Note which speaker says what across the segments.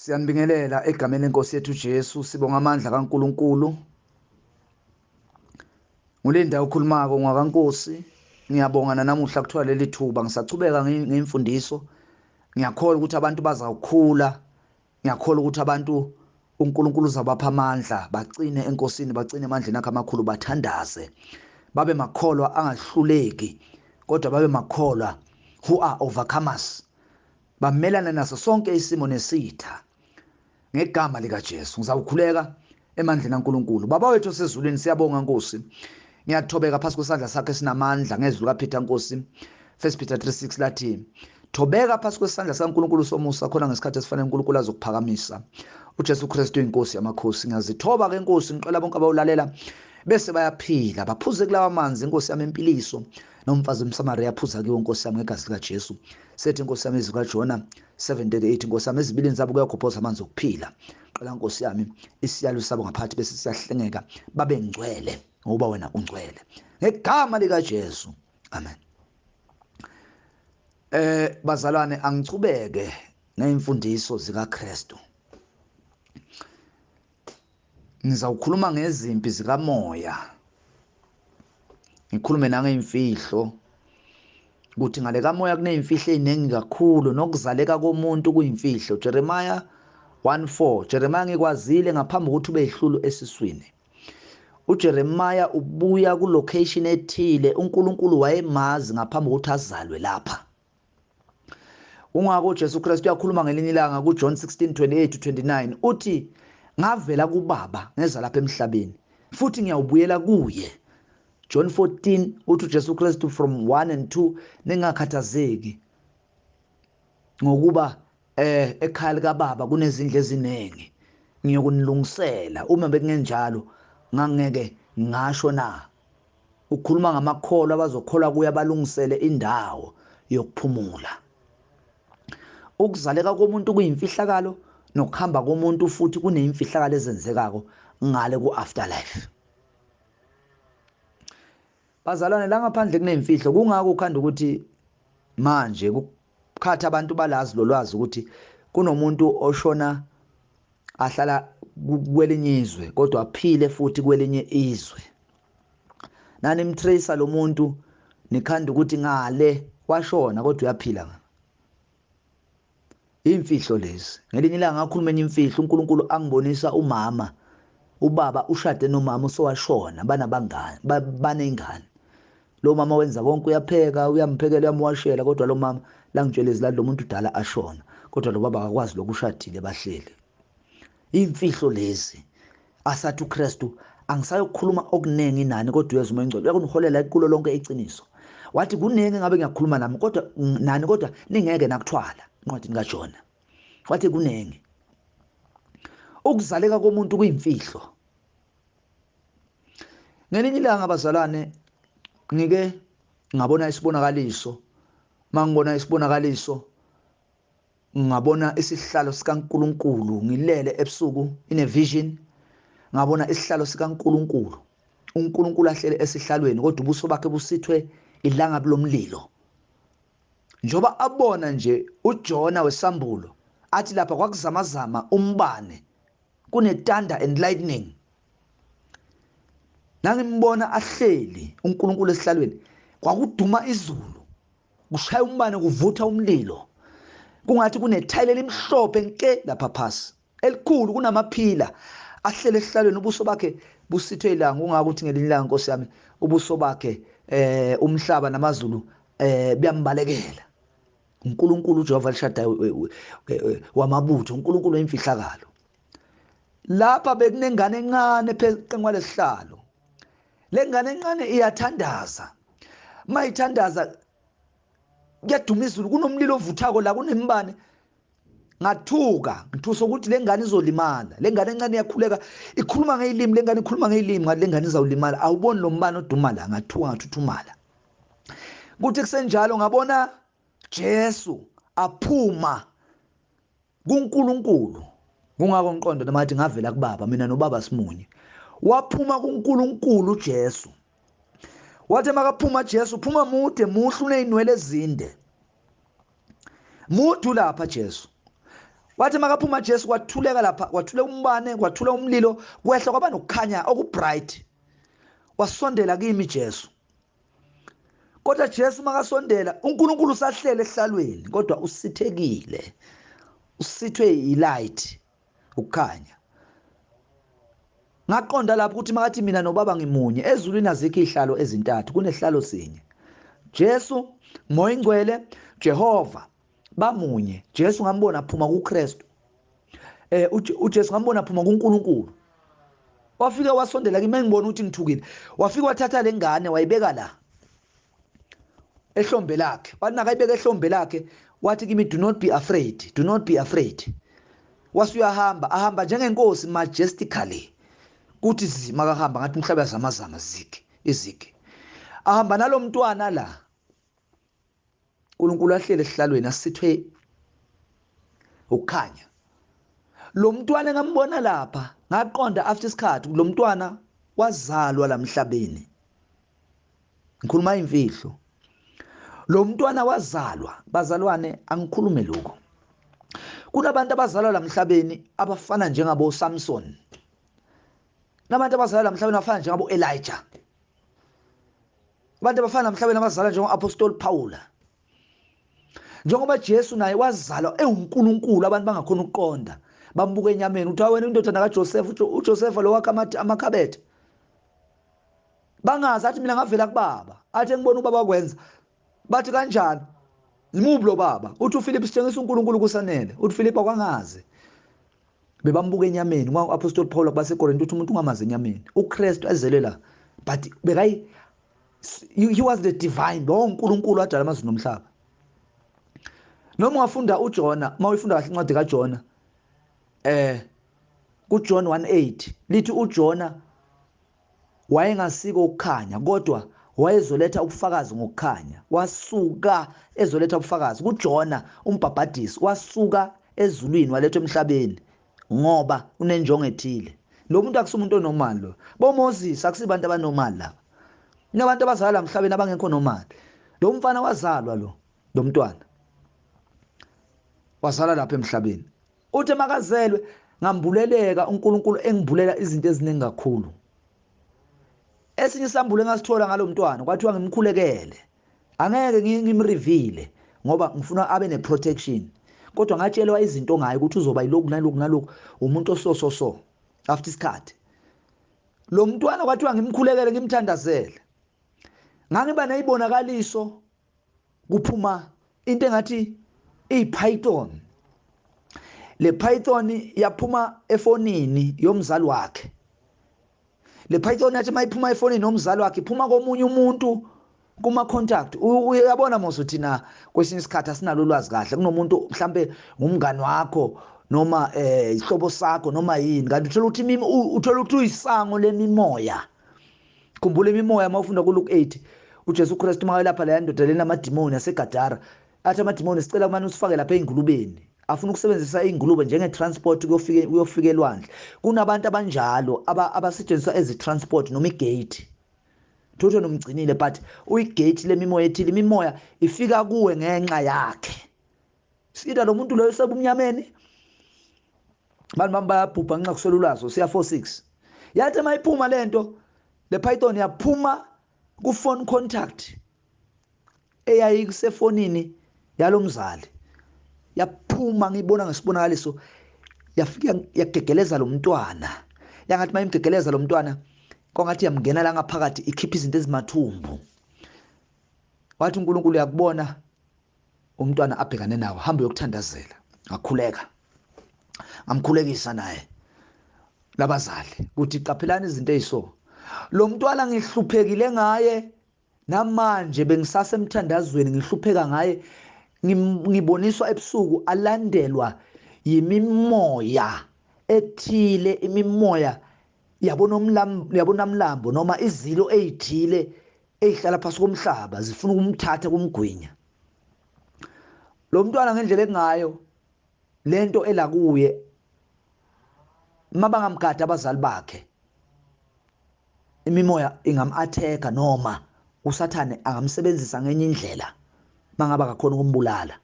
Speaker 1: Siyanibingelela egameni lenkosi yethu Jesu, sibonga amandla kaNkuluNkulu. Ngulinda ukhulumako ngakaNkosi. Ngiyabonga namuhla kuthiwa leli thuba ngisachubeka ngeimfundiso. Ngiyakholwa ukuthi abantu bazawukhula. Ngiyakholwa ukuthi abantu uNkulunkulu uzabapha amandla, bagcine enkosini, bagcine emandleni akhe amakhulu, bathandaze. Babe makholwa angahluleki, kodwa babe makholwa who are overcomers. Bamelana naso sonke isimo nesitha. Ngegama lika Jesu ngizawukhuleka emandleni kaNkuluNkulu. Baba wethu osezulwini, siyabonga Nkosi. Ngiyathobeka phansi kwesandla sakhe sinamandla ngezwi kaPeter Nkosi. 1 Peter 3:6 lathi, thobeka phansi kwesandla sikaNkuluNkulu somusa khona ngesikhathi esifanele uNkulunkulu azokuphakamisa. uJesu Kristu inkosi yamakhosi. Ngiyazithoba ke Nkosi ngicela bonke abawulalela bese bayaphila, baphuze kulawa amanzi inkosi yami empiliso. Nomfazi umSamaria aphuza kiwo Nkosi yami ngegazi lika Jesu. Sethi Nkosi yami izwi kaJona 7:38, Nkosi yami ezibilini zabo kuyagobhoza amanzi okuphila. Qala Nkosi yami isiyalo sabo ngaphakathi bese siyahlengeka babe ngcwele ngoba wena ungcwele. Ngegama lika Jesu. Amen. Bazalwane, angicubeke neimfundiso zika Kristu. Ngizawukhuluma ngezimpi zikamoya. Ngikhulume nangeimfihlo ukuthi ngale kamoya kuneimfihlo eziningi kakhulu nokuzaleka komuntu kuyimfihlo. Jeremiah 1:4. Jeremiah ngikwazile ngaphambi kokuthi ube yihlulu esiswini. uJeremiah ubuya ku location ethile uNkulunkulu wayemazi ngaphambi kokuthi azalwe lapha. Ungako uJesu Kristu uyakhuluma ngelinye ilanga ku John 16:28-29 uthi ngavela kuBaba ngeza lapha emhlabeni futhi ngiyawubuyela kuye. John 14 uthi uJesu Kristu from 1 and 2 ningakhathazeki ngokuba ekhaya likaBaba kunezindlu eziningi ngiyokunilungisela. Uma bekungenjalo ngangeke ngasho na. Ukhuluma ngamakholo abazokholwa kuye abalungisele indawo yokuphumula. Ukuzaleka komuntu kuyimfihlakalo nokuhamba komuntu futhi kuneimfihlakalo ezenzekako ngale ku afterlife. Bazalwane, la ngaphandle kuneimfihlo kungako ukhanda ukuthi manje kukhatha abantu balazi lolwazi ukuthi kunomuntu oshona ahlala kwelinye izwe kodwa aphile futhi kwelinye izwe. Nani imtracer lo muntu nikhanda ukuthi ngale washona kodwa uyaphila. Imfihlo lezi. Ngelinye ilanga ngakhuluma imfihlo uNkulunkulu angibonisa umama, ubaba ushade nomama usowashona banabangani, banengane. Lo mama wenza konke, uyapheka, uyamphekela, uyamwashela, kodwa lo mama la ngitshelezi la lo muntu udala ashona, kodwa lo baba akakwazi lokushadile bahlele. Imfihlo lezi. Asathi uKristu angisayokukhuluma okuningi nani kodwa uyezwa uMngcwele uyakuniholela kulo lonke iqiniso. Wathi kuningi ngabe ngiyakhuluma nami kodwa nani kodwa ningeke nakuthwala. Incwadi kaJona. Wathi kuningi. Ukuzaleka komuntu kuyimfihlo. Ngelinye ilanga abazalwane ngike ngabona isibonakaliso. Mangibona isibonakaliso ngabona isihlalo sikaNkuluNkulu ngilele ebusuku in a vision. Ngabona isihlalo sikaNkuluNkulu. uNkulunkulu ahlele esihlalweni kodwa ubuso bakhe busithwe ilanga lomlilo. Njoba abona nje uJona wesambulo athi lapha kwakuzamazama umbane kune thunder and lightning. Nangimbona ahleli uNkulunkulu esihlalweni kwakuduma izulu, kushaya umbane, kuvutha umlilo. Kungathi kunethayile elimhlophe nke lapha phasi elikhulu kunamaphila ahlele esihlalweni, ubuso bakhe busithwe ilanga. Ungako ukuthi ngelinye ilanga Nkosi yami ubuso bakhe umhlaba namazulu buyambalekela. uNkulunkulu uJehova lishada wamabutho, uNkulunkulu oyimfihlakalo. Lapha bekunengane encane phezu kwalesihlalo. Lengane encane iyathandaza. Mayithandaza kuyaduma izulu, kunomlilo ovuthako la, kunembane. Ngathuka ngithusa ukuthi lengane izolimala. Lengane encane iyakhuleka ikhuluma ngezilimi, lengane ikhuluma ngezilimi, ngathi lengane izawulimala. Awuboni lo mbane oduma la, ngathuka ngathuthumala. Kuthi kusenjalo ngabona Jesu aphuma kuNkulunkulu. Kungako ngiqonda namathi ngavela kuBaba, mina noBaba simunye. Waphuma kuNkulunkulu uJesu. Wathi makaphuma Jesu uphuma mude, muhle, uneyinwele ezinde. Mude lapha Jesu. wathi makaphuma Jesu kwathuleka lapha, kwathuleka umbane, kwathula umlilo, kwehla kwaba nokukhanya okubright. Wasondela kimi Jesu. Kodwa Jesu makasondela, uNkulunkulu usahlele ehlalweni, kodwa usithekile. Usithwe ilight, ukukhanya. Ngaqonda lapho ukuthi makathi mina nobaba ngimunye, ezulwini azikho ihlalo ezintathu, kunehlalo sinye. Jesu, Moya Ingcwele, Jehova bamunye. Jesu ngambona phuma kuKristu. uJesu ngambona phuma kuNkulunkulu. Wafika wasondela kimi ngibona ukuthi ngithukile. Wafika wathatha lengane wayibeka la ehlombe lakhe. Wathi nakayibeka ehlombe lakhe wathi kimi, do not be afraid, do not be afraid. Wasuyahamba, ahamba njengenkosi majestically. Kuthi zima kahamba ngathi umhlaba yazamazama iziki. Ahamba nalomntwana la. uNkulunkulu ahlele ehlalweni asithwe ukukhanya. Lo mntwana ngambona lapha, ngaqonda after isikhathi lo mntwana wazalwa lamhlabeni. Ngikhuluma imfihlo. Lo mntwana wazalwa, bazalwane angikhulume lokho. Kunabantu abazalwa lamhlabeni abafana njengabo Samson. Nabantu abazalwa lamhlabeni abafana njengabo Elijah. Abantu abafana lamhlabeni abazalwa njengo Apostle Paul. Njengoba Jesu naye wazalwa uNkulunkulu, abantu bangakhona ukuqonda. Bambuka enyameni uthi wena indodana kaJoseph, uJoseph lo wakha amakhabethe. Bangazi athi mina ngavela kubaba, athi ngibona ubaba kwenza. Bathi kanjani? Zimubi lo baba. Uthi uPhilip sitshengisa uNkulunkulu kusanele. Uthi Philip akwangazi. Bebambuka enyameni ngoApostle Paul kubaseKorinte uthi umuntu ungamazi enyameni. uKristu azelwe la. But he was the divine, lo uNkulunkulu adala amazulu nomhlaba. Noma ungafunda uJona, mawuyifunda kahle incwadi kaJona, kuJohn 1:8 lithi uJona wayengasiko ukukhanya kodwa wayezoletha ubufakazi ngokukhanya. Wasuka ezoletha ubufakazi. kuJona umbhabhadisi wasuka ezulwini waletha emhlabeni ngoba unenjongo ethile. Lo muntu akusumuntu onormal lo. BoMoses akusibantu abanormal laba. Kunabantu abazalwa emhlabeni abangekho normal. Lo mfana wazalwa lo mntwana. Wazalwa lapha emhlabeni. Uthe makazelwe ngambuleleka uNkulunkulu engibulela izinto eziningi kakhulu. Esinye isambulo engasithola ngalomntwana kwathiwa ngimkhulekele. Angeke ngimreveal ngoba ngifuna abe neprotection. Kodwa ngatshelwa izinto ngayo ukuthi uzoba yilokhu nalokhu umuntu osososo after isikhathi. Lo mntwana kwathiwa ngimkhulekele ngimthandazele. Ngangiba nayibonakaliso kuphuma into engathi ipython. Le python yaphuma efonini yomzali wakhe. Le python yathi mayiphuma efonini yomzali wakhe iphuma komunye umuntu kuma contact. Uyabona mose uthina kwesinye isikhathi asinalo ulwazi kahle. Kunomuntu mhlambe ngumngani wakho noma isihlobo sakho noma yini. Kanti uthola ukuthi uyisango lemimoya. Khumbula imimoya mawufunda kuLuke 8. uJesu Kristu makayelapha la ndoda lena amadimoni yaseGadara. Athi amadimoni sicela kumane usifake lapha eingulubeni. Afuna ukusebenzisa ingulube njenge transport kuyofika elwandle. Kunabantu abanjalo abasetshenziswa as transport noma igate. Thotho nomgcinile but uyigate lemimoya ethile. Imimoya ifika kuwe ngenxa yakhe. Sida lo muntu lo sebumnyameni. Bantu bayabhubha ngenxa kuswela ulwazi siya 46. Yathi mayiphuma lento le python yaphuma ku phone contact eyayisefonini yalomzali. Yaphuma ngibona ngesibonakaliso yafika yagegeleza lo mntwana. Yangathi mayimgegeleza lo mntwana kongathi yamngena la ngaphakathi ikhipha izinto ezimathumbu. Wathi uNkulunkulu yakubona umntwana abhekane nawo, hamba yokuthandazela. Ngakhuleka. Ngamkhulekisa naye labazali ukuthi qaphelani izinto eziso. Lo mntwana ngihluphekile ngaye namanje bengisasemthandazweni ngihlupheka ngaye. Ngiboniswa ebusuku alandelwa yimimoya ethile, imimoya yabonamlambo noma izilo ezithile ezihlala phansi komhlaba zifuna ukumthatha kumgwinya. Lo mntwana ngendlela engayo lento ela kuye mabangamgada abazali bakhe imimoya ingamatheka noma usathane angamsebenzisa ngenye indlela mangaba akakhona ukumbulala.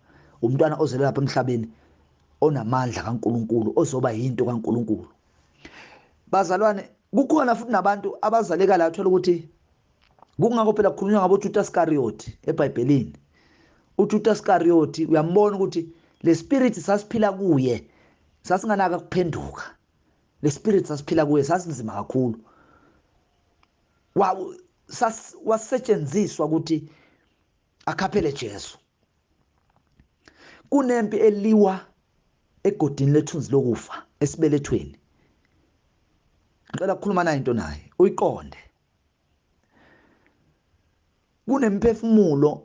Speaker 1: Umntwana ozele lapha emhlabeni onamandla kaNkuluNkulu ozoba into kaNkuluNkulu. Bazalwane, kukhona futhi nabantu abazaleka la uthola ukuthi kungakho phela kukhulunywa ngabo Judas Iscariot eBhayibhelini. uJudas Iscariot uyambona ukuthi le spirit sasiphila kuye sasinganaka kuphenduka. Le spirit sasiphila kuye sasinzima kakhulu. Wasetshenziswa ukuthi akhaphele Jesu. Kunempi eliwa egodini lethunzi lokufa esibelethweni. Ngicela ukukhuluma naye into naye uyiqonde. Kunemphefumulo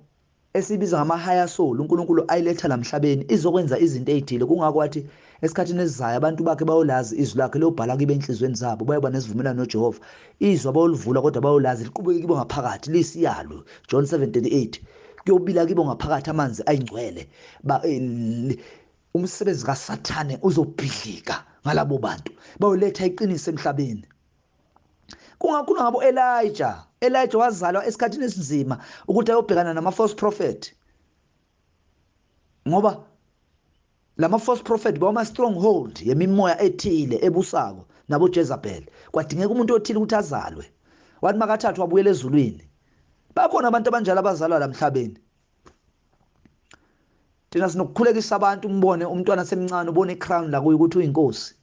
Speaker 1: esibiza ngama higher soul uNkulunkulu ayiletha la emhlabeni izokwenza izinto ezithile. Kungakho wathi esikhathini esizayo abantu bakhe bayolazi izwi lakhe lobhala kibe enhlizweni zabo bayoba nesivumelano noJehova. Izwi abayolivula kodwa bayolazi liqhubeke kibo ngaphakathi lisiyalo. John 7:38 kuyobila kibo ngaphakathi amanzi ayingcwele. Umsebenzi kaSathane uzobhidlika ngalabo bantu bayoletha iqiniso emhlabeni. Kungakhona ngabo Elijah wazalwa esikhathini esinzima ukuthi ayobhekana nama false prophet. Ngoba lama false prophet bawama stronghold yemimoya ethile ebusako nabo Jezebel. Kwadingeka umuntu othile ukuthi azalwe. Wathi makathathu wabuyela ezulwini. Bakhona abantu abanjalo abazalwa la emhlabeni. Thina sinokukhulekisa abantu umbone umntwana semncane ubone icrown la kuye ukuthi uyinkosi.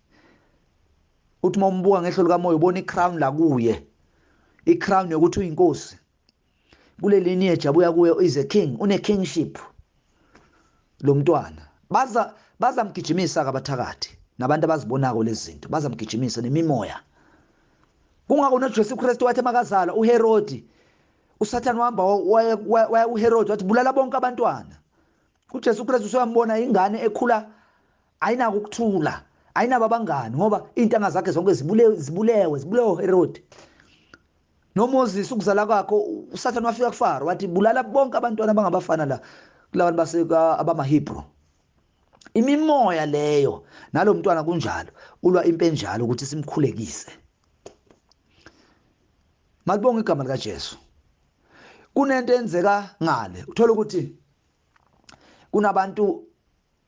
Speaker 1: Uthi mawumbuka ngehlo likamoya ubone icrown la kuye. Icrown yokuthi uyinkosi. Kule lineage abuya kuye is a king, une kingship. Lo mntwana bazamgijimisa kabathakathi nabantu abazibonako lezi zinto bazamgijimisa nemimoya. Kungako noJesu Kristu wathi makazalwa uHerodi uSathane wahamba waya uHerodi wathi bulala bonke abantwana. uJesu Kristu soyambona ingane ekhula ayinako ukuthula ayinabo abangani ngoba intanga zakhe zonke zibulewe Herod. NoMoses ukuzala kwakho uSathane wafika kuFaro wathi bulala bonke abantwana abangabafana la kulabantu baseka abamaHebrew. Imimoya leyo nalo mntwana kunjalo ulwa impenjalo ukuthi simkhulekise. Malibonga igama lika Jesu. Kunento enzeka ngale uthola ukuthi kunabantu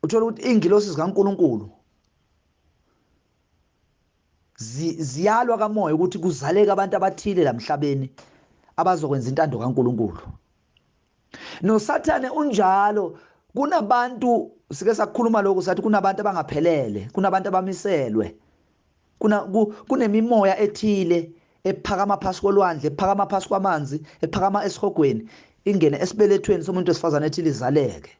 Speaker 1: uthola ukuthi ingilosi zikaNkuluNkulu ziyalwa kamoya ukuthi kuzaleke abantu abathile la emhlabeni abazokwenza intando kaNkuluNkulu. NoSathane unjalo kunabantu sike sakhuluma lokho sathi kunabantu abangaphelele kunabantu abamiselwe kunemimoya ethile ephakama phasi kolwandle ephakama phasi kwamanzi ephakama esihogweni ingene esibelethweni somuntu wesifazane ethile izaleke.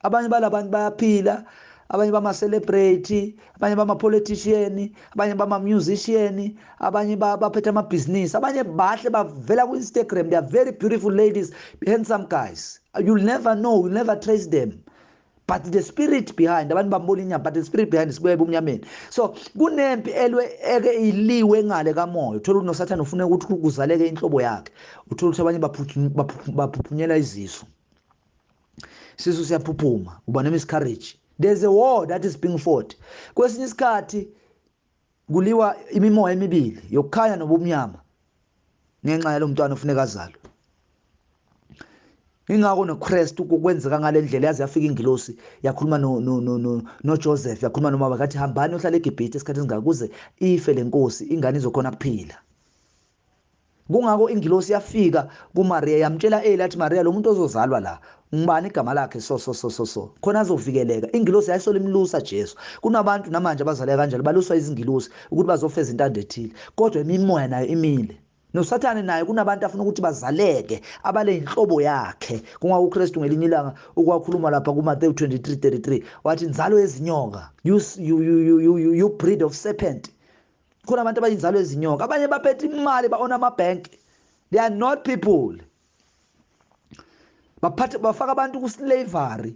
Speaker 1: Abanye balabantu bayaphila abanye bama celebrate abanye bama politician abanye bama musician abanye baphethe ama business abanye bahle bavela ku Instagram. They are very beautiful ladies, handsome guys. You'll never know, you'll never trace them, but the spirit behind abantu bambona inyama but the spirit behind isibuye ebumnyameni. So kunempi eke iliwe ngale kamoya uthola ukuthi noSathane ufuna ukuthi kuzaleke inhlobo yakhe. Uthola ukuthi abanye baphuphunyela izisu sisu siyaphuphuma uba ne-miscarriage. There's a war that is being fought. Kwesinye isikhathi kuliwa imimoya emibili yokukhanya nobumnyama ngenxa yalo mntwana ufuneka azalwe. Ingakho noKristu kwenzeka ngale ndlela yaze yafika ingilosi yakhuluma no Joseph yakhuluma nomama kathi hambani ohlala eGibhithe esikhathini singaka kuze ife lenkosi ingane izokhona kuphila. Kungako ingilosi yafika kuMaria yamtshela elathi Maria lo muntu ozozalwa la ngibani igama lakhe so khona azovikeleka. Ingilosi yayisola imlusa Jesu. Kunabantu namanje abazaleka kanjalo baluswa izingilosi ukuthi bazofeza intando ethile kodwa imimoya nayo imile. NoSathane naye kunabantu afuna ukuthi bazaleke abale inhlobo yakhe. Kungako uKristu ngelinye ilanga ukwakhuluma lapha kuMathewu 23:33 wathi inzalo yezinyoka you breed of serpent. Khona abantu abayinzalo ezinyoka abanye baphethe imali baona amabank. They are not people. Bafaka abantu ku slavery.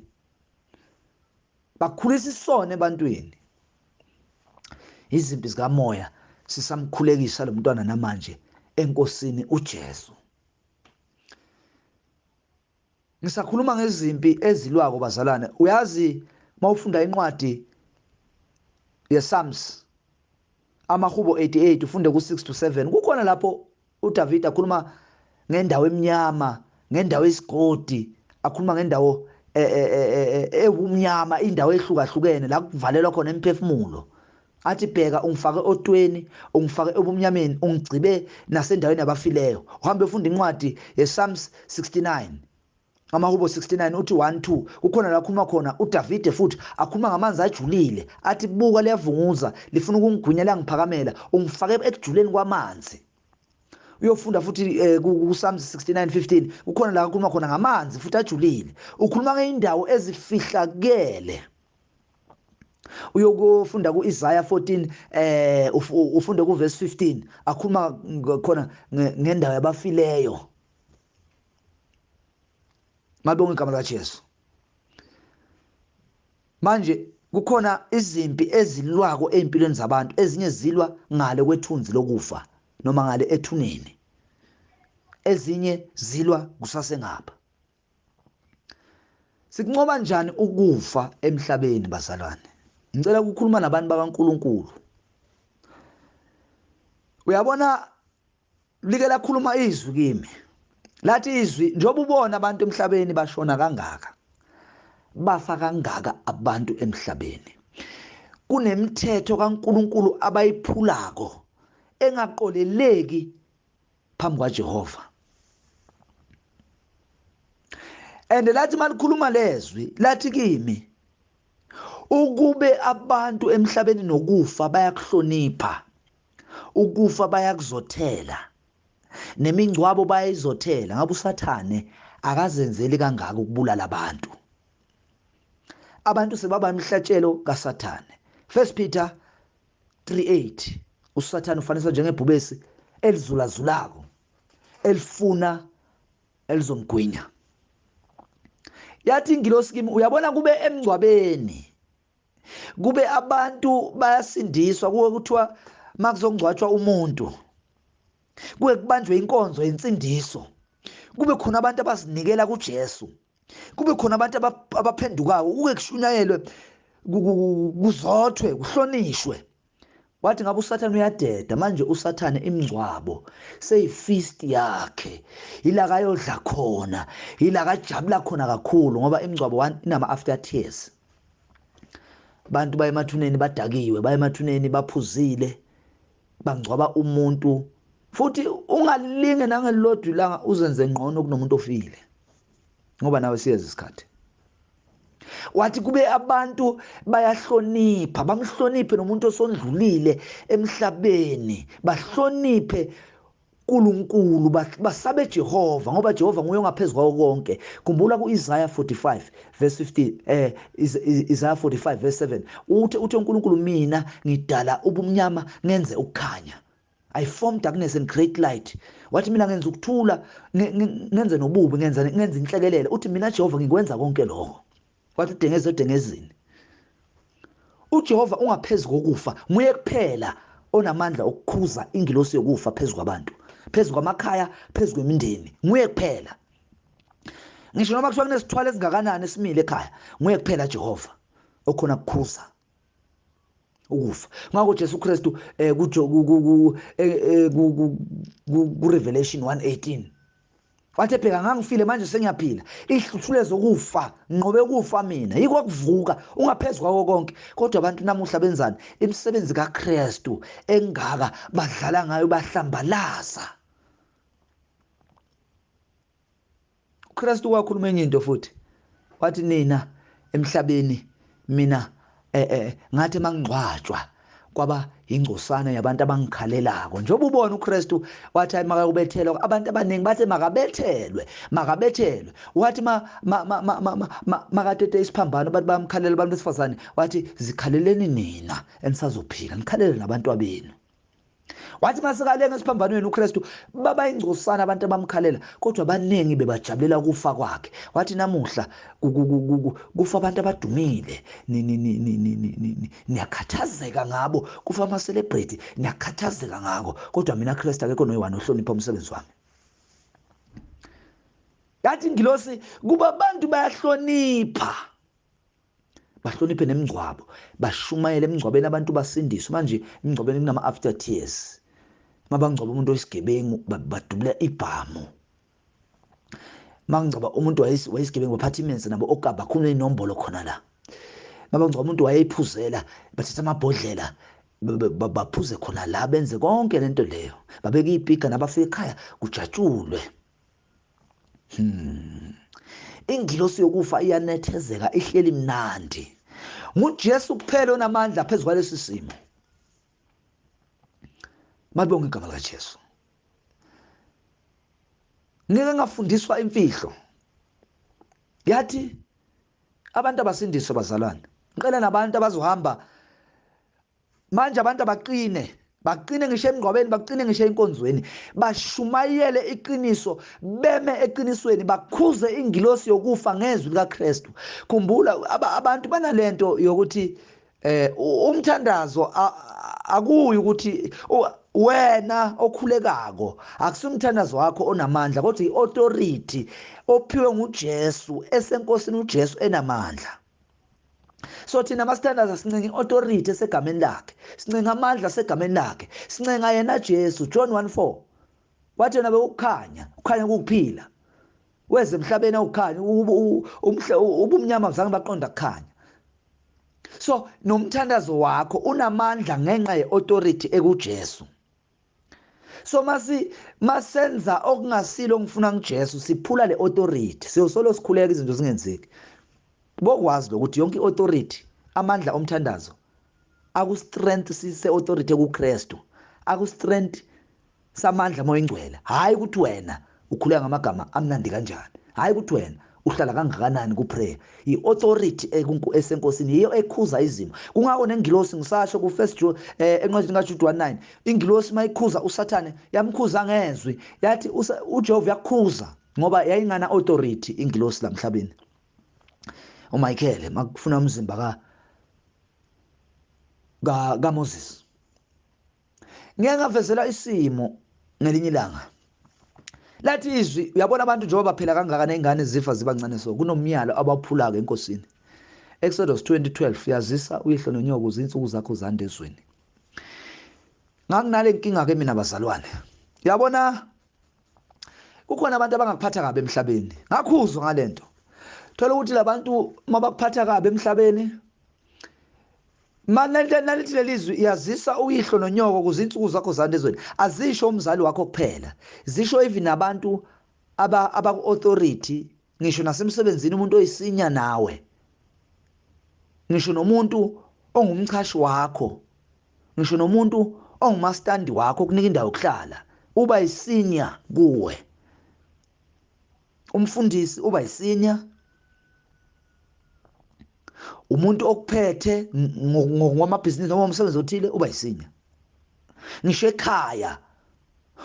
Speaker 1: Bakhulisa isona ebantwini. Izimpi zikamoya sisamkhulekisa lo mntwana namanje enkosini uJesu. Ngisakhuluma ngezimpi ezilwako bazalwane. Uyazi mawufunda incwadi yePsalms amahubo 88 ufunde ku6-7 kukhona lapho uDavid akhuluma ngendawo emnyama ngendawo esigodi akhuluma ngendawo ewumnyama indawo ehlukahlukene la kuvalelwa khona emphefumulo. Athi bheka ungifake otweni, ungifake ebumnyameni, ungigcibe nasendaweni yabafileyo. Uhambe ufunda incwadi yePsalms 69. Amahubo 69 uthi 1-2 kukhona la khuluma khona uDavide futhi akhuluma ngamanzi ajulile athi buka liyavunguza lifuna ukungigwinyela ngiphakamela ungifake ekujuleni kwamanzi. Uyofunda futhi kuPsalms 69:15 kukhona la kukhuluma khona ngamanzi futhi ajulile. Ukhuluma ngeindawo ezifihlakele. Uyokufunda kuIsaiah 14 ufunde kuverse 15 akhuluma khona ngendawo yabafileyo. Mabonke igama likaJesu. Manje kukhona izimpi ezilwako empilweni zabantu, ezinye zilwa ngale kwethunzi lokufa noma ngale ethuneni, ezinye zilwa kusasengapha. Sikunqoba njani ukufa emhlabeni bazalwane? Ngicela ukukhuluma nabantu bakaNkulunkulu. Uyabona like lakhuluma izwi kimi. Lathi izwi njengoba ubona abantu emhlabeni bashona kangaka, bafa kangaka abantu emhlabeni, kunemithetho kaNkulunkulu abayiphulako engaqoleleki phambi kwaJehova. And lathi malikhuluma lezwi lathi kimi ukube abantu emhlabeni nokufa bayakuhlonipha, ukufa bayakuzothela, nemingcwabo bayayizothela. Ngabe uSathane akazenzeli kangaka ukubulala abantu. Abantu sebaba imhlatshelo kaSathane. 1 Peter 3:8 uSathane ufaniswa njengebhubesi elizulazulako elifuna elizomgwinya. Yathi ingilosi kimi uyabona kube emngcwabeni kube abantu bayasindiswa, kuwe kuthiwa makuzongcwatshwa umuntu kuwe kubanjwe inkonzo yensindiso, kube khona abantu abazinikela kuJesu, kube khona abantu abaphendukayo, kuke kushunyayelwe, kuzothwe, kuhlonishwe. Wathi ngabe uSathane uyadeda manje. uSathane imingcwabo seyifeast yakhe, ila kayodla khona, ila kajabula khona kakhulu, ngoba imingcwabo 1 inama after tears. Abantu baye emathuneni badakiwe, baye emathuneni baphuzile, bangcwaba umuntu futhi ungalilinge nangelilodwa ilanga uzenze ngqono kunomuntu ofile, ngoba nawe siyeza isikhathi. Wathi kube abantu bayahlonipha, bamhloniphe nomuntu osondlulile emhlabeni, bahloniphe uNkulunkulu, basabe Jehova ngoba Jehova nguye ongaphezulu kwawo konke. Khumbula kuIsaiah 45:15 Isaiah 45:7 uthi uNkulunkulu mina ngidala ubumnyama ngenze ukukhanya. I formed darkness and great light. Wathi mina ngenza ukuthula ngenze nobubi, ngenza inhlekelele. Uthi mina Jehova ngikwenza konke lokho. Wathi udengeze edengezini. uJehova ungaphezulu kokufa, nguye kuphela onamandla okukhuza ingilosi yokufa phezulu kwabantu, phezulu kwamakhaya, phezulu kwemindeni. Nguye kuphela. Ngisho noma kuthiwa kunesithwala esingakanani esimile ekhaya, nguye kuphela Jehova okhona ukukhuza ukufa. Ngakho Jesu Kristu ku Revelation 1:18 wathi bheka ngangifile manje sengiyaphila, ihluthule zokufa nqobe ukufa mina, yiko kuvuka ungaphezulu kwako konke. Kodwa abantu namuhla benzani? Imisebenzi kaKristu engaka badlala ngayo, bahlambalaza. uKristu wakhuluma enye into futhi, wathi nina emhlabeni mina ngathi mangcwatshwa kwaba ingcosana yabantu abangikhalelako. Njengoba ubona uKristu wathi makakubethelwa, abantu abaningi bathi makabethelwe. Wathi makatete isiphambano bathi bamkhalela abantu besifazane, wathi zikhaleleni nina enisazophila, nikhalele nabantu abenu. Wathi masikale ngesiphambanweni uKristu baba ingcosana abantu abamkhalela, kodwa abaningi bebajabulela ukufa kwakhe. Wathi namuhla kufa abantu abadumile, niyakhathazeka ngabo, kufa ama celebrity, niyakhathazeka ngako, kodwa mina Kristu akekho noyedwa ohlonipha umsebenzi wami. Yathi ingilosi kuba abantu bayahlonipha, bahloniphe nemingcwabo, bashumayele emingcwabeni, abantu basindiswe. Manje emingcwabeni kunama after tears. Mabangcwaba umuntu oyisigebengu badubula ibhamu. mangicaba umuntu wayisigebengu baphatha imenze nabo okaba khona inombolo khona la. Mabangicaba umuntu wayeyiphuzela bathatha amabhodlela baphuze khona la benze konke lento leyo. Babeka ibhiga nabafika ekhaya kujatshulwe. Ingilosi yokufa iyanethezeka ihleli mnandi. NguJesu kuphela onamandla phezulu kwalesi simo. Malibonke igama likaJesu. Ngike ngafundiswa imfihlo. Yathi abantu abasindiswe bazalwane. Ngicela nabantu abazohamba manje abantu baqine ngisho emngcwabeni, baqine ngisho enkonzweni, bashumayele iqiniso, beme eqinisweni, bakhuze ingilosi yokufa ngezwi likaKristu. Khumbula abantu banalento yokuthi umthandazo akuyi ukuthi wena okhulekako akusumthandazo wakho onamandla kodwa iauthority ophiwe nguJesu esenkosini uJesu enamandla. So thina masithandaza sincenga iauthority esegameni lakhe, sincenga amandla esegameni lakhe, sincenga yena Jesu. John 1:4 wathi yena bekukhanya, ukhanya kukuphila, weze emhlabeni awukhanya, ubumnyama azange baqonda kukhanya. So nomthandazo wakho unamandla ngenxa yeauthority ekuJesu. So masenza okungasilo ngifuna nguJesu, siphula le authority, siyosolo sikhuleka izinto zingenzeki. Bokwazi ukuthi yonke iauthority, amandla omthandazo akustrength sise authority kuKristu, akustrength samandla moyingcwele. Hayi ukuthi wena ukhuleka ngamagama amnandi kanjani, hayi ukuthi wena uhlala kangakanani kuprayer. Iauthority esenkosini yiyo ekhuza izimo. Kungako nengilosi ngisasho ku First John encwadini kaJude 1:9, ingilosi mayikhuza uSathane yamkhuza ngezwi, yathi uJehova yakhuza ngoba yayingana authority ingilosi la emhlabeni. uMichael makufuna umzimba ka Moses. Ngeke ngavezela isimo ngelinye ilanga. Lathi izwi, uyabona abantu njengoba baphela kangaka nezingane zifa zibancane, so kunomyalo abaphulayo enkosini. Exodus 20:12 yazisa uyihlo nonyoko izinsuku zakho zande ezweni. Nganginale inkinga ke mina bazalwane. Uyabona kukhona abantu abangakuphatha kabi emhlabeni. Ngakhuzwa ngalento. Thola ukuthi labantu mabakuphatha kabi emhlabeni, nalithi lelizwi yazisa uyihlo nonyoko kuzinsuku zakho zande ezweni, azisho umzali wakho kuphela, zisho even abantu abaku-authority, ngisho nasemsebenzini umuntu oyisinya nawe, ngisho nomuntu ongumchashi wakho, ngisho nomuntu ongumastandi wakho kunika indawo yokuhlala, uba yisinya kuwe. Umfundisi uba yisinya, umuntu okuphethe ngokwamabhizinisi noma umsebenzi othile uba yisinya. Ngisho ekhaya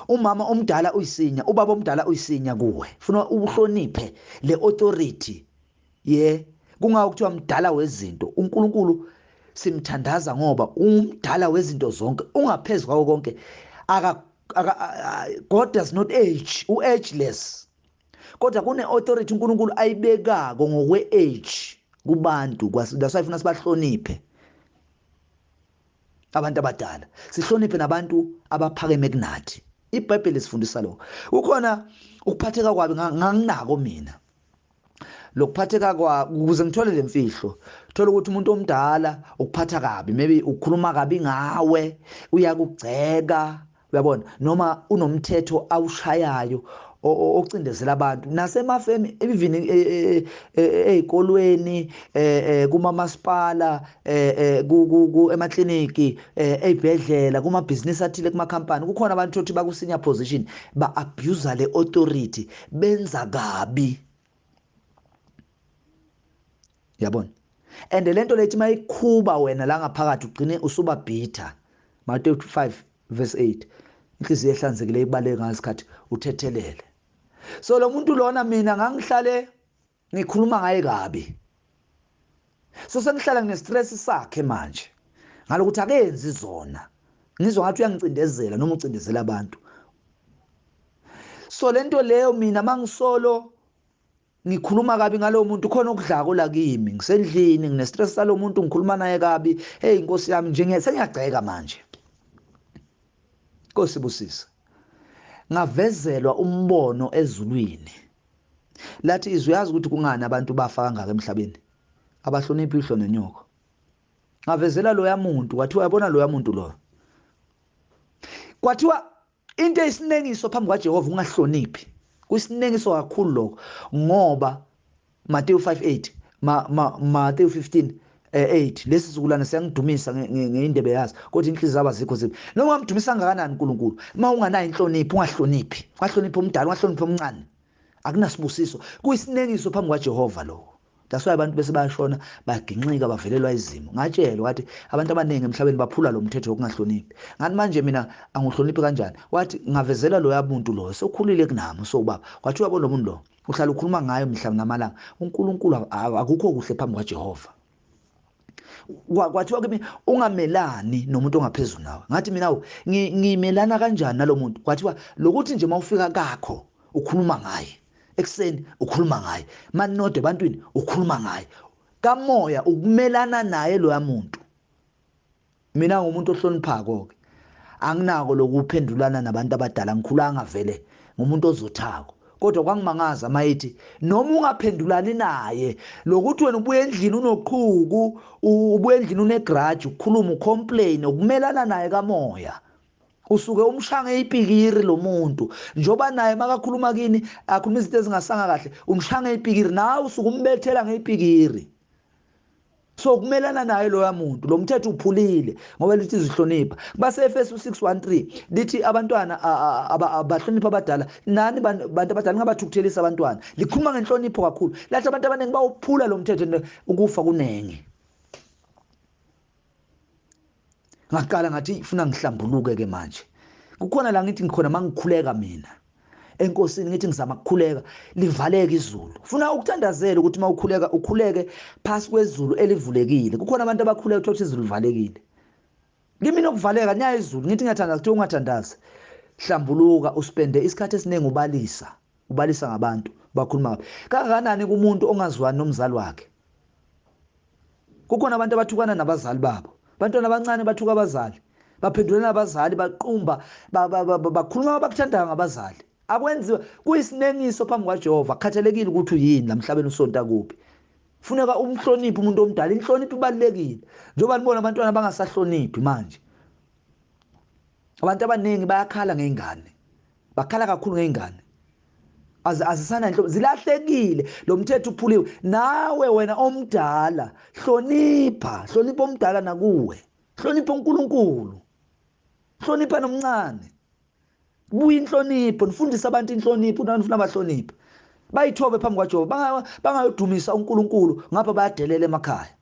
Speaker 1: umama omdala uyisinya, ubaba omdala uyisinya kuwe. Funa uhloniphe le authority. Kungawo kuthiwa mdala wezinto. uNkulunkulu simthandaza ngoba umdala wezinto zonke, ungaphezulu kwawo konke. God does not age, ageless. Kodwa kune authority uNkulunkulu ayibekako ngokwe age kubantu. That's why ufuna sibahloniphe abantu abadala, sihloniphe nabantu abaphakeme kunathi. iBhayibheli sifundisa lokho. Ukhona ukuphatheka kwabi nganginako mina. Lokuphatheka ukuze ngithole lemfihlo, thola ukuthi umuntu omdala ukuphatha kabi, maybe ukhuluma kabi ngawe, uyakugceka, uyabona, noma unomthetho awushayayo ocindezela abantu nasemafemi, even ezikolweni, kuma masipala, emakliniki, ezibhedlela, kuma business athile, kuma company. Kukhona abantu othi baku senior position ba abuse le authority, benza kabi. Yabona? And lento lethi mayikhuba wena la ngaphakathi ugcine usuba bitter. Matthew 5:8. Inhliziyo ehlanzekile ibaleke ngasikhathi uthethelele. So lo muntu lona mina ngangihlale ngikhuluma ngaye kabi. So sengihlala ngine stress sakhe manje. Ngalokuthi akenzi zona. Ngizwa ngathi uyangicindezela noma ucindezela abantu. So lento leyo mina mangisolo ngikhuluma kabi ngalo muntu, khona okudlako la kimi, ngisendlini ngine stress salo muntu ngikhuluma naye kabi. Hey Nkosi yami, nje sengiyagceka manje. Nkosi busisa. Ngavezelwa umbono ezulwini. lathi izuyazi ukuthi kungani abantu bafa kangaka emhlabeni abahloniphi ihlo nenyoko ngavezela lo yamuntu kwathiwa yabona lo yamuntu lo kwathiwa into eyisinengiso phambi kwaJehova ungahloniphi kusinengiso kakhulu lokho ngoba Mateyu 5:8 Mateyu 15:8 lesizukulwane siyangidumisa ngeindebe yazi kodwa inhliziyo zabo azikho zibi noma ungamdumisa kangakanani uNkulunkulu uma unganayo inhlonipho ungahloniphi umdala ungahloniphi omncane akunasibusiso kuyisinengiso phambi kwaJehova lokho that's why abantu bese bayashona baginqika bavelelwa izimo ngatshelwa wathi abantu abaningi emhlabeni baphula lo mthetho wokungahloniphi ngani manje mina angihloniphi kanjani wathi ngavezela lo yamuntu lo sokhulile kunami sobaba wathi uyabona lo muntu lo uhlala ukhuluma ngayo mhla namalanga uNkulunkulu akukho kuhle phambi kwaJehova kwathiwa kimi ungamelani nomuntu ongaphezulu nawe ngathi mina ngimelana kanjani nalomuntu kwathiwa lokuthi nje mawufika kakho ukhuluma ngaye ekseni ukhuluma ngaye manode ebantwini ukhuluma ngaye kamoya ukumelana naye lo yamuntu mina ngumuntu ohloniphako ke anginako lokuphendulana nabantu abadala ngikhulanga vele ngumuntu ozothako kodwa kwangimangaza mayithi noma ungaphendulani naye lokuthi wena ubuye endlini unoqhuku ubuye endlini unegrudge ukukhuluma ucomplain ukumelana naye kamoya usuke umshange ipikiri lo muntu njoba naye makakhuluma kini akhuluma izinto ezingasanga kahle umshange ipikiri nawe usuke umbethela ngepikiri so kumelana naye lo yamuntu lo mthetho uphulile ngoba lithi izihlonipha base Efesu 6:13 lithi abantwana abahlonipha abadala nani bantu abadala ngabathukuthelisa abantwana likhuluma ngenhlonipho kakhulu lathi abantu abaningi bawuphula lo mthetho ukufa kunenge ngaqala ngathi ufuna ngihlambuluke ke manje kukhona la ngithi ngikhona mangikhuleka mina enkosini ngithi ngizama ukukhuleka livaleke izulu ufuna ukuthandazela ukuthi mawukhuleka ukhuleke phasi kwezulu elivulekile kukhona abantu abakhuleka ukuthi izulu livalekile kimi nokuvaleka nyayo izulu ngithi ngiyathandaza ukuthi ungathandazi hlambuluka uspende isikhathi esiningi ubalisa ngabantu bakhuluma kangakanani kumuntu ongazwani nomzali wakhe kukhona abantu abathukana nabazali babo abantwana abancane bathuka abazali baphendulana abazali baqumba bakhuluma abakuthandayo ngabazali akwenziwe kuyisinengiso phambi kwaJehova khathalekile ukuthi uyini la emhlabeni usonta kuphi funeka umhloniphe umuntu omdala inhlonipho ibalekile njengoba nibona abantwana bangasahloniphi manje abantu abaningi bayakhala ngeingane bakhala kakhulu ngeingane azisana inhlobo zilahlekile lo mthetho uphuliwe nawe wena omdala hlonipha omdala nakuwe hlonipha uNkulunkulu hlonipha nomncane buya inhlonipho nifundisa abantu inhlonipho nifuna abahlonipha bayithobe phambi kwaJehova bangayodumisa uNkulunkulu ngapha bayadelela emakhaya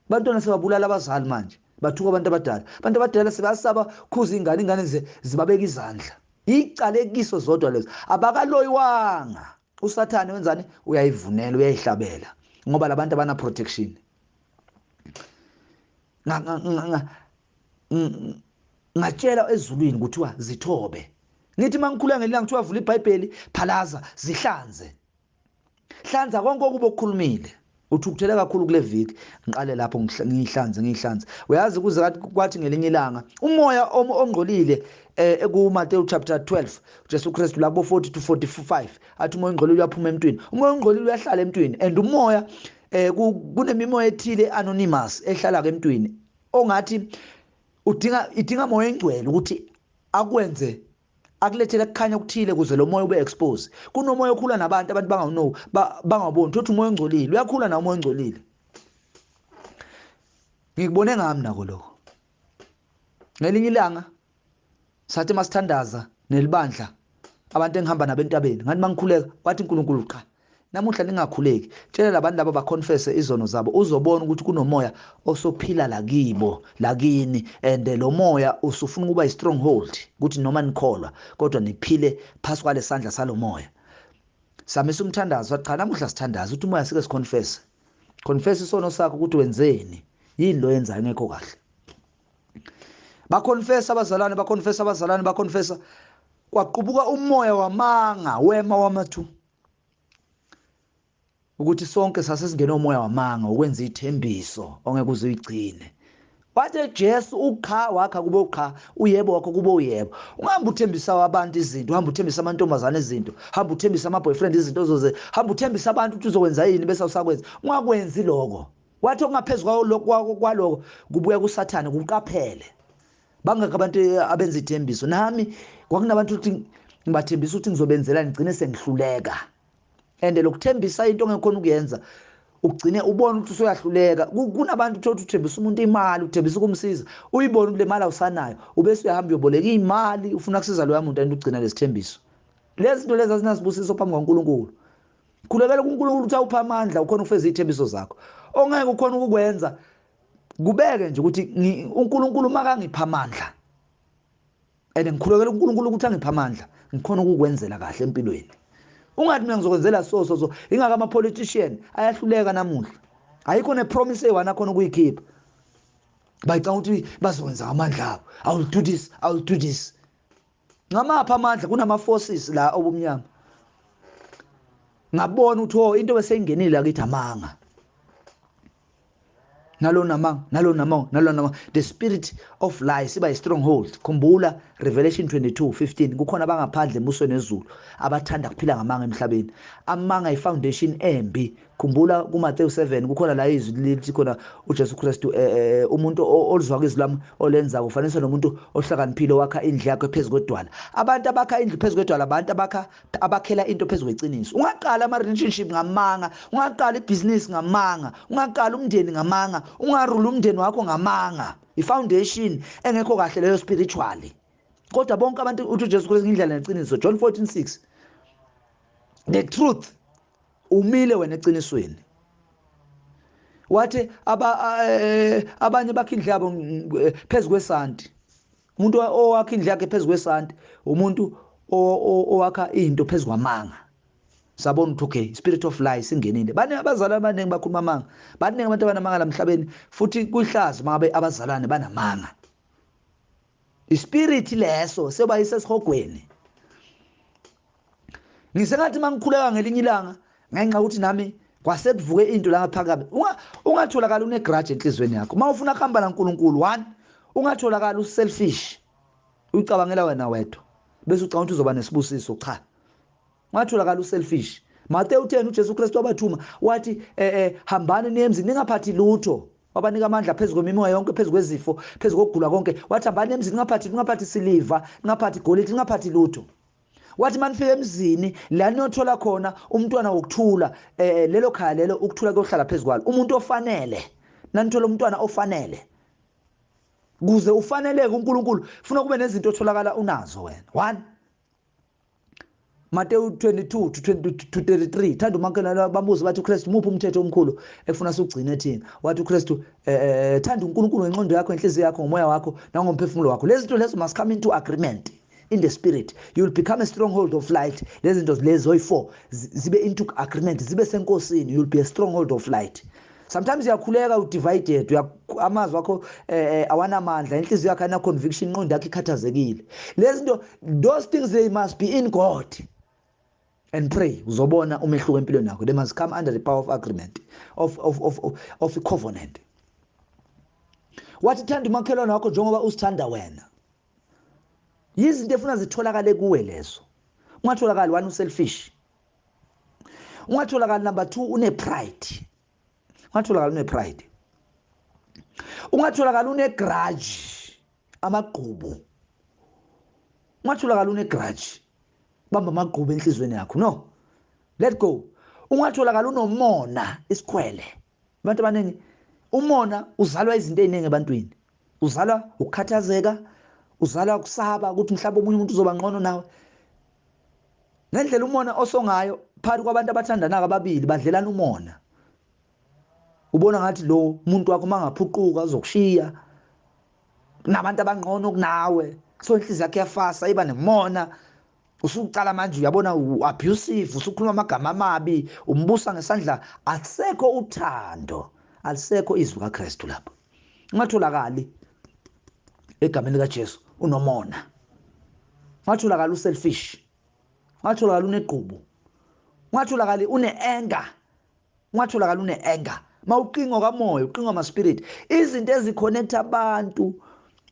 Speaker 1: bantwana sebabulala abazali manje bathuka abantu abadala sebasaba khuza ingane zibabeka izandla icalekiso zodwa lezo abakaloyiwanga usathane wenzani uyayivunela uyayihlabela ngoba labantu abana protection ngatshela ezulwini kuthiwa zithobe ngithi mangikhuleka ngelanga kuthiwa vula iBhayibheli phalaza zihlanze hlanza konke okubo okukhulumile uthukuthele kakhulu kule viki ngiqale lapho ngihlanze uyazi kuze kwathi ngelinye ilanga umoya ongcolile ekuMateyu chapter 12 Jesu Kristu labo 40-45 athi umoya ongcolile uyaphuma emntwini umoya ongcolile uyahlala emntwini and umoya kunemimoya ethile anonymous ehlala ke emntwini ongathi idinga moya engcwele ukuthi akwenze akulethele ukukhanya okuthile kuze lo moya ube expose kunomoya okhula nabantu bangawuboni ukuthi umoya ongcolile uyakhula na umoya ongcolile ngikubone ngami nako lokho ngelinye ilanga sathi masithandaza nelibandla abantu engihamba nabentabeni ngathi mangikhuleka wathi uNkulunkulu cha namuhla ningakhuleki tshela labantu laba baconfess izono zabo uzobona ukuthi kunomoya osophila lakini and lo moya usufuna ukuba istronghold ukuthi noma nikholwa kodwa niphile phasi kwale sandla salomoya samisa umthandazo wathi cha namuhla sithandaza ukuthi umoya sike confess isono sakho ukuthi wenzeni yini lo yenzayo ngekho kahle baconfess abazalwane kwaqubuka umoya wamanga wema wamathu ukuthi sonke sasesingena umoya wamanga ukwenza ithembiso ongeke uze uyigcine Wathi Jesu ukha wakha kube ukha, uyebo wakho kube uyebo. Ungahamba uthembisa abantu izinto, uhamba uthembisa amantombazane izinto, hamba uthembisa ama-boyfriend izinto ozoze, hamba uthembisa abantu ukuthi uzokwenza yini bese usakwenza. Ungakwenzi lokho. Wathi okungaphezulu kwaloko kubuya kuSathane kuqaphele. Bangaka abantu abenza ithembiso. Nami kwakunabantu ukuthi ngibathembisa ukuthi ngizobenzela ngigcine sengihluleka. And lokuthembisa into ongekhona ukuyenza ugcine ubona ukuthi usuyahluleka. Kunabantu uthi uthembisa umuntu imali, uthembisa ukumsiza, uyibona ukuthi le mali awusanayo, ubese uyahamba uyoboleka imali ufuna ukusiza loya muntu and ugcina lesithembiso. Lezi zinto lezi azinasibusiso phambi kwaNkulunkulu. Khulekela kuNkulunkulu ukuthi awuphe amandla ukhona ukufeza izithembiso zakho. Ongeke ukhona ukukwenza kubeke nje ukuthi uNkulunkulu makangipha amandla and ngikhulekela uNkulunkulu ukuthi angiphe amandla ngikhona ukukwenzela kahle empilweni. Ungathi mina ngizokwenzela so ingaka ama-politician ayahluleka namuhla. Ayikho ne-promise eyi-one akhona ukuyikhipha. Bayicanga ukuthi bazokwenza amandla abo. I will do this, I will do this. Ngamaphi amandla? Kunama-forces la obumnyama. Ngabona ukuthi into beseyingenile akithi amanga. Nalo. The spirit of lies iba yi-stronghold. Khumbula Revelation 22:15. Kukhona abangaphandle embusweni wezulu abathanda kuphila ngamanga emhlabeni. Amanga yi-foundation embi. Khumbula kuMateyu 7 kukhona la izwi lithi khona uJesu Kristu umuntu oluzwa kwizwi lami olenza kufaniswa nomuntu ohlakaniphile wakha indlu yakhe phezu kwedwala. Abantu abakha indlu phezu kwedwala abantu abakhela into phezu kweqiniso. Ungaqala ama-relationship ngamanga, ungaqala ibhizinisi ngamanga, ungaqala umndeni ngamanga, ungarule umndeni wakho ngamanga. I-foundation engekho kahle leyo spiritually. Kodwa bonke abantu uthi uJesu Kristu ngindlela neqiniso. John 14:6. The truth umile wena eqinisweni. Wathi abanye bakha indlu yabo phezu kwesanti. Umuntu owakha indlu yakhe phezu kwesanti umuntu owakha into phezu kwamanga. Sabona ukuthi okay, spirit of lies ingenile. Baningi abazalwane abaningi bakhuluma amanga. Baningi abantu abanamanga la emhlabeni futhi kuhlaza mangabe abazalwane banamanga. Ispirit leso seba yisesihogweni. Ngisengathi mangikhuleka ngelinye ilanga ngenxa ukuthi nami kwasekuvuke into la ngaphakathi. Ungatholakala unegrudge enhlizweni yakho. Mawufuna ukuhamba naNkulunkulu, 1, ungatholakala uselfish. Ucabangela wena wedwa. Bese ucabanga ukuthi uzoba nesibusiso, cha. Ungatholakala uselfish. Mateyu 10 uJesu Kristu wabathuma wathi hambani nemzini ningaphathi lutho. Wabanika amandla phezu kwemimoya yonke, phezu kwezifo, phezu kokugula konke. Wathi hambani emzini ningaphathi siliva, ningaphathi golide, ningaphathi lutho. Wathi manifike emzini la niyothola khona umntwana wokuthula, lelo khaya lelo ukuthula kohlala phezukwalo. Umuntu ofanele. Nanithola umntwana ofanele. Kuze ufaneleke uNkulunkulu ufuna kube nezinto otholakala unazo wena. 1 Mateyu 22:32-33. Thanda umakhelwane bambuze bathi uKristu muphi umthetho omkhulu efuna sugcine thina. Wathi uKristu thanda uNkulunkulu ngenqondo yakho, enhliziyo yakho, ngomoya wakho nangomphefumulo wakho. Lezi zinto lezo must come into agreement in the spirit. You will become a stronghold of light. Lezi zinto lezo zoyi4 zibe into agreement, zibe senkosini. You will be a stronghold of light. Sometimes uyakhuleka udivided, amazwi akho awanamandla, inhliziyo yakho ayina conviction, inqondo yakho ikhathazekile. Lezi zinto, those things they must be in God. And pray uzobona umehluko empilweni yakho. They must come under the power of agreement of a covenant. Wathi thanda umakhelwane wakho njengoba usithanda wena. Yizinto efuna zitholakale kuwe lezo. Ungatholakala 1 uselfish. Ungatholakala number 2 une-pride. Ungatholakala une-pride. Ungatholakala une-grudge, amagqubu. Ungatholakala une-grudge. Bamba amagqubu enhlizweni yakho. No. Let go. Ungatholakala unomona, isikhwele. Abantu abaningi umona uzalwa izinto eziningi ebantwini. Uzalwa ukukhathazeka, uzalwa ukusaba ukuthi mhlawumbe omunye umuntu uzoba ngcono nawe. Ngendlela umona osongayo phakathi kwabantu abathandana ababili badlelana umona. Ubona ngathi lo muntu wakho mangaphuquka uzokushiya. Kunabantu abangqono kunawe. So inhliziyo yakho iyafasa iba nemona. Usucala manje uyabona abusive, usukhuluma amagama amabi, umbusa ngesandla, alisekho uthando, alisekho izwi kaKristu lapho. Ungatholakali egameni likaJesu unomona. Ungatholakala uselfish. Ungatholakala unegqubu. Ungatholakala une-anger. Ungatholakala une-anger. mawuqingo kamoya uqingo ama spirit izinto eziconnect abantu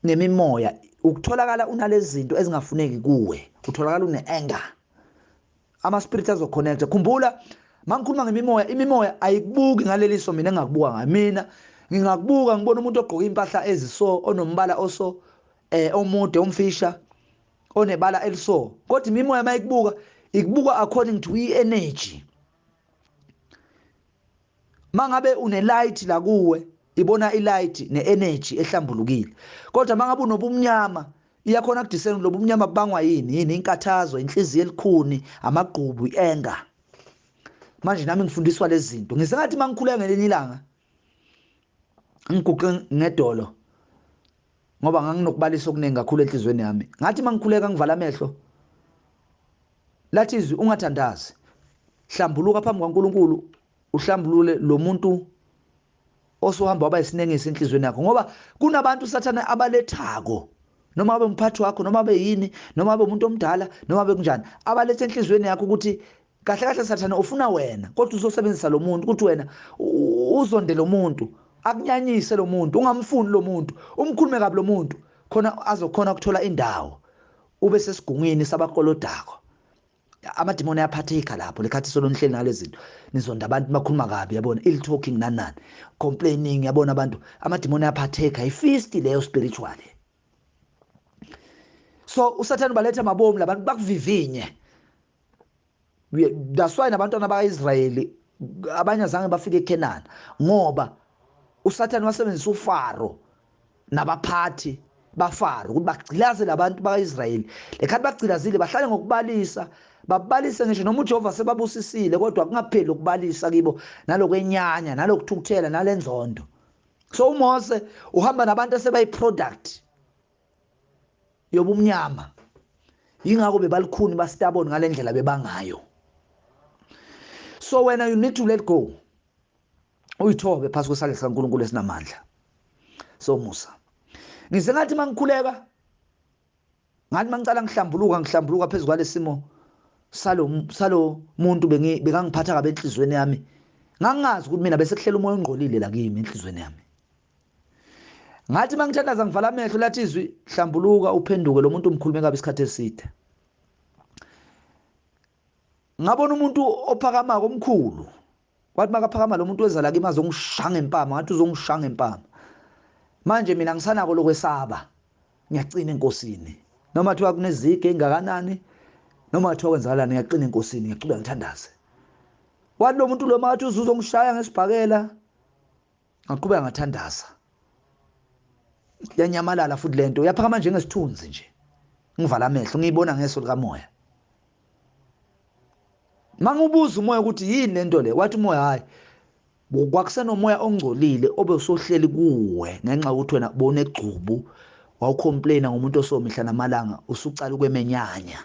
Speaker 1: nemimoya ukutholakala unalezi zinto ezingafuneki kuwe utholakala une anger ama spirit azoconnect khumbula mangikhuluma ngemimoya imimoya ayikubuki ngaleliso mina engakubuka ngamina ngingakubuka ngibona umuntu ogqoka impahla eziso onombala oso omude umfisha onebala eliso kodwa imimoya mayikubuka ikubuka according to energy mangabe une light la kuwe ibona ilight ne-energy ehlambulukile kodwa mangabe unobumnyama iyakhona ukudiscern lo bumnyama bangwa yini inkathazo inhliziyo elikhuni amagqubu ienga manje nami ngifundiswa lezi zinto ngisengathi mangikhuleka ngelinye ilanga ngiguqe ngedolo ngoba nganginokubalisa okuningi kakhulu enhlizweni yami ngathi mangikhuleka ngivala amehlo lathi izwi ungathandazi hlambuluka phambi kwaNkulunkulu uhlambulule lo muntu osohamba waba isinengisi enhlizweni yakho ngoba kunabantu sathana abalethako noma abe umphathi wakho noma abe yini noma abe umuntu omdala noma abe kunjani abalethe enhlizweni yakho ukuthi kahle kahle sathana ufuna wena kodwa uzosebenzisa lo muntu ukuthi wena uzonde lo muntu akunyanyise lo muntu ungamfuni lo muntu umkhulume kabi lo muntu khona azokhona ukuthola indawo ube sesigungwini sabakolodako amadimoni ayaphatheka lapho lekhathi solonhleli ngalezi zinto nizonda abantu bakhuluma kabi yabona ill talking nanani complaining yabona abantu amadimoni ayaphatheka ifist leyo spiritually so usathane baletha mabomu labantu bakuvivinye that's why nabantwana bakaIsrayeli abanye azange bafike eKenani ngoba usathane wasebenzisa uFaro nabaphathi bafaro ukuthi bagcilaze labantu bakaIsrayeli lekhathi bagcilazile bahlale ngokubalisa babalise ngisho noma uJehova sebabusisile kodwa kungapheli ukubalisa kibo nalokwenyanya nalokuthukuthela nalenzondo so uMose uhamba nabantu asebayiproduct yobumnyama yingakho bebalikhuni bastabone ngalendlela bebangayo so wena you need to let go uyithobe phasi kwesandla sikaNkulunkulu esinamandla so Musa ngisengathi mangikhuleka ngathi mangicala ngihlambuluka phezulu kwalesimo salo muntu bekangiphatha kabe enhlizweni yami ngangazi ukuthi mina bese kuhlela umoya ongqolile la kimi enhlizweni yami ngathi mangithandaza ngivala amehlo lathi izwi hlambuluka uphenduke lo muntu umkhulume kabi isikhathi eside ngabona umuntu ophakamako omkhulu wathi makaphakama lo muntu weza la kimi azongishanga empama ngathi uzongishanga empama manje mina ngisanako lokwesaba ngiyacina enkosini noma thiwa kunezige engakanani noma thiwa kwenzakalani ngiyaqina enkosini ngiyaqhubeka ngithandaze wathi lo muntu lo mathi uzongishaya ngesibhakela ngaqhubeka ngathandaza yanyamalala futhi lento yaphakama njengesithunzi nje ngivala amehlo ngiyibona ngeso likamoya mangubuza umoya ukuthi yini lento le wathi umoya hayi kwakusenomoya ongcolile obe usohleli kuwe ngenxa ukuthi wena bona egcubu wawucomplaina ngomuntu osomihla namalanga usucala ukwemenyanya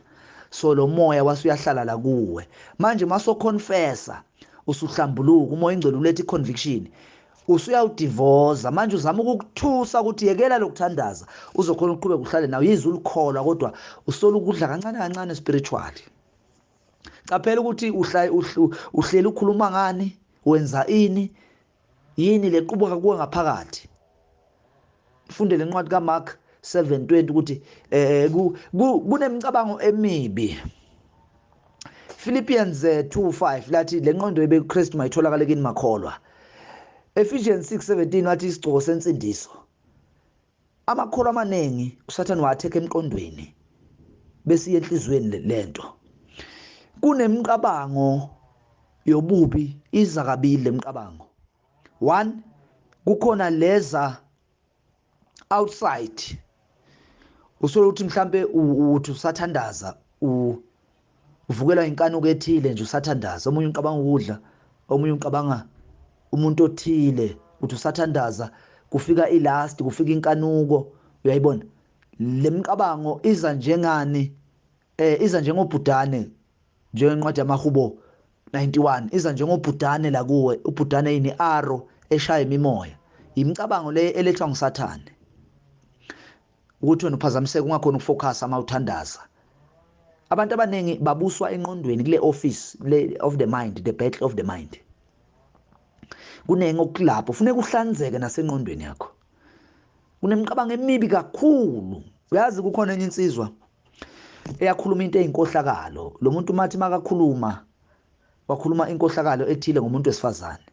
Speaker 1: so lo moya wasuyahlala la kuwe manje masoconfessa usuhlambuluka umoya ingcelo ulethe iconviction usuyawudivoza manje uzama ukukuthusa ukuthi yekela lokuthandaza uzokhona ukuqhubeka uhlale nawe yizwe ulikholwa kodwa usola ukudla kancane kancane spiritually caphela ukuthi uhlela ukhuluma ngani wenza ini yini lequbuka kuwe ngaphakathi ufunde lencwadi kaMark 7:20 ukuthi kunemicabango emibi Philippians 2:5 lathi lenqondo yebeKristu mayitholakala kini makholwa Ephesians 6:17 wathi isigcoko sensindiso amakholo amaningi uSathane watheka emqondweni bese enhlizweni lento kunemicabango yobubi iza kabili lemicabango 1 kukhona leza outside usolo uthi mhlambe uthi usathandaza uvukelwa inkanuko ethile nje usathandaza omunye uqabanga ukudla omunye uqabanga umuntu othile uthi usathandaza kufika ilast kufika inkanuko uyayibona lemicabango iza njengani iza njengobhudane njengencwadi yamahubo 91 iza njengobhudane la kuwe ubhudane yini arrow eshaya imimoya imicabango le elethwa nguSathane ukuthi wena uphazamiseke ungakhona ukufocus ama uthandaza abantu abaningi babuswa enqondweni kule office le of the mind the battle of the mind kunengokulapho kufuneka uhlanzeke nasengqondweni yakho. Kunemicabango emibi kakhulu. Uyazi kukhona enye insizwa eyakhuluma into eyinkohlakalo. Lo muntu mathi makakhuluma wakhuluma inkohlakalo ethile ngomuntu wesifazane.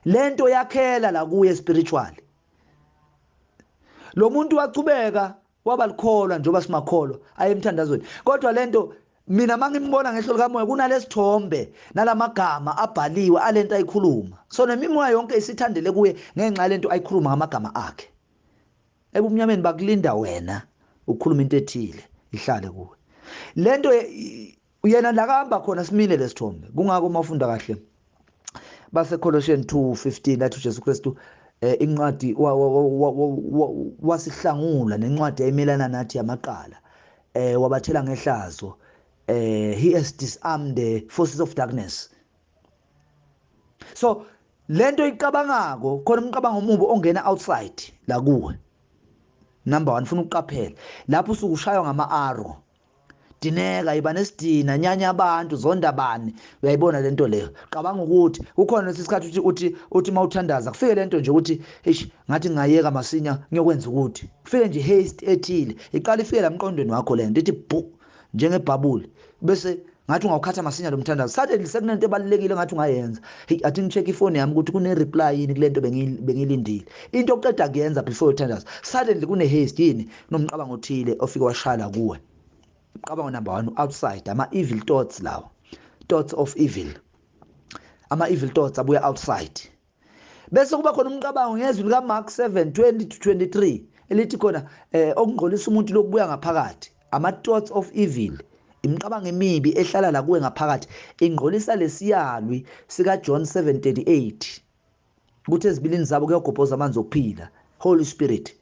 Speaker 1: Lento yakhela la kuye spiritual. Lo muntu wachubeka wabalikholwa njengoba simakholwa ayemthandazweni. Kodwa lento mina mangimbona ngehlo likamoya kunalesithombe nalamagama abhaliwe alento ayikhuluma. So nemimoya yonke isithandele kuye ngenxa lento ayikhuluma ngamagama akhe. Ebumnyameni bakulinda wena ukukhuluma into ethile ihlale kuwe. Lento yena la kahamba khona simile lesithombe. Kungako mawufunda kahle base Colossians 2:15 lathi uJesu Kristu incwadi wasihlangula nencwadi eyayimelana nathi yamaqala wabathela ngehlazo. He has disarmed the forces of darkness. So lento icabangako khona umcabango omubi ongena outside la kuwe. Number 1 ufuna ukuqaphela lapho usukushaywa ngama-arrow. Dineka iba nesidina nyanya abantu zonda bani uyayibona lento leyo. Cabanga ukuthi kukhona lesikhathi uthi mawuthandaza kufike lento nje ukuthi ngathi ngayeka masinya ngiyokwenza ukuthi kufike nje haste ethile iqala ifike la emqondweni wakho lento ithi bu njengebhabuli bese ngathi ungawukhatha masinya lo mthandazo suddenly sekunento ebalekile ngathi ungayenza. Athi ngicheck ifoni yami ukuthi kune reply yini kulento bengilindile. Into oqeda kuyenza before uthandaza suddenly kune haste yini nomcabango othile ofike washala kuwe. Umcabango number 1 outside ama-evil thoughts lawo. Thoughts of evil. Ama-evil thoughts abuya outside. Bese kuba khona umcabango ngezwi lika Mark 7:20-23 elithi khona okungqolisa umuntu lokubuya ngaphakathi. Ama-thoughts of evil. Imicabango emibi ehlala la kuwe ngaphakathi ingqolisa lesiyalwi sika John 7:38. Kuthi ezibilini zabo kuyagobhoza amanzi okuphila. Holy Spirit.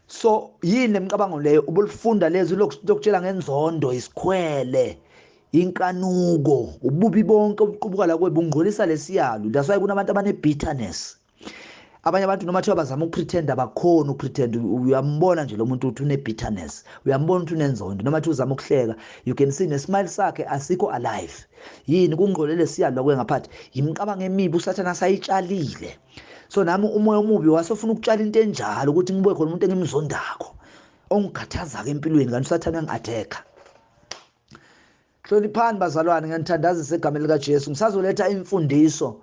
Speaker 1: So yini lemicabango leyo ubulifunda lezi lokutshela ngenzondo isikhwele inkanuko ububi bonke obuqubuka la kwebungqolisa lesiyalo. That's why kunabantu abane bitterness. Abanye abantu noma thiwa bazama ukupretend abakhona ukupretend uyambona nje lo muntu uthi une bitterness. Uyambona ukuthi unenzondo noma thiwa uzama ukuhleka you can see nesmile sakhe asikho alive. Yini kungqolele lesiyalo lakwe ngaphathi imicabango emibi usathana sayitshalile. So nami umoya omubi wasofuna ukutshala into enjalo ukuthi ngibuye khona umuntu engimzondako ongikhathaza ke empilweni kanti usathana ngiattacker. Hloniphani bazalwane ngiyanithandazisa egameni lika Jesu. Ngisazoletha imfundiso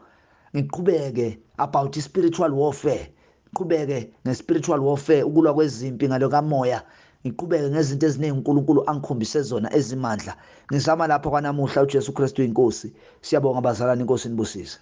Speaker 1: ngiqhubeke about spiritual warfare. Ngiqhubeke nespiritual warfare ukulwa kwezimpi ngalo kamoya. Ngiqhubeke ngezinto eziningi uNkulunkulu angikhombise zona ezimandla. Ngizama lapha kwanamuhla uJesu Kristu inkosi. Siyabonga bazalwane inkosi inibusise.